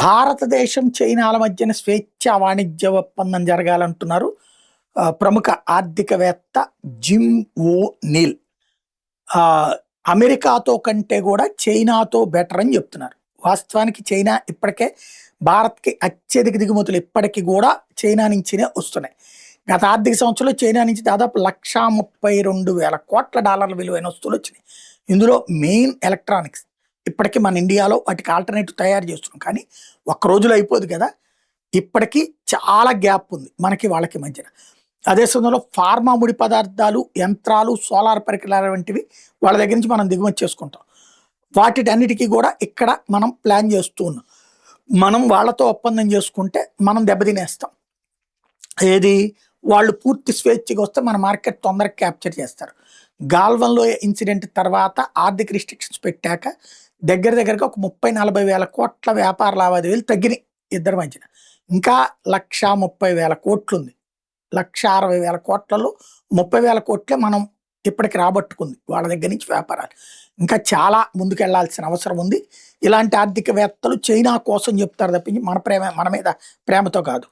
భారతదేశం, చైనాల మధ్యన స్వేచ్ఛా వాణిజ్య ఒప్పందం జరగాలంటున్నారు ప్రముఖ ఆర్థికవేత్త జిమ్ ఓ నీల్. అమెరికాతో కంటే కూడా చైనాతో బెటర్ అని చెప్తున్నారు. వాస్తవానికి చైనా ఇప్పటికే భారత్కి అత్యధిక దిగుమతులు ఇప్పటికీ కూడా చైనా నుంచినే వస్తున్నాయి. గత ఆర్థిక సంవత్సరంలో చైనా నుంచి దాదాపు $132,000 విలువైన వస్తువులు వచ్చినాయి. ఇందులో మెయిన్ ఎలక్ట్రానిక్స్. ఇప్పటికీ మన ఇండియాలో వాటికి ఆల్టర్నేటివ్ తయారు చేస్తున్నాం, కానీ ఒక్క రోజులో అయిపోదు కదా. ఇప్పటికీ చాలా గ్యాప్ ఉంది మనకి వాళ్ళకి మధ్యన. అదే సమయంలో ఫార్మా ముడి పదార్థాలు, యంత్రాలు, సోలార్ పరికరాలు వంటివి వాళ్ళ దగ్గర నుంచి మనం దిగుమతి చేసుకుంటాం. వాటిటన్నిటికీ కూడా ఇక్కడ మనం ప్లాన్ చేస్తూ ఉన్నాం. మనం వాళ్ళతో ఒప్పందం చేసుకుంటే మనం దెబ్బతినేస్తాం. ఏది, వాళ్ళు పూర్తి స్వేచ్ఛగా వస్తే మన మార్కెట్ తొందరగా క్యాప్చర్ చేస్తారు. గాల్వన్లో ఇన్సిడెంట్ తర్వాత ఆర్థిక రిస్ట్రిక్షన్స్ పెట్టాక దగ్గరగా ఒక 30-40 వేల కోట్ల వ్యాపార లావాదేవీలు తగ్గినాయి ఇద్దరి మధ్యన. ఇంకా 130,000 కోట్లు ఉంది. 160,000 కోట్లలో 30,000 కోట్లే మనం ఇప్పటికి రాబట్టుకుంది వాళ్ళ దగ్గర నుంచి వ్యాపారాలు. ఇంకా చాలా ముందుకెళ్లాల్సిన అవసరం ఉంది. ఇలాంటి ఆర్థికవేత్తలు చైనా కోసం చెప్తారు తప్పించి మన మీద ప్రేమతో కాదు.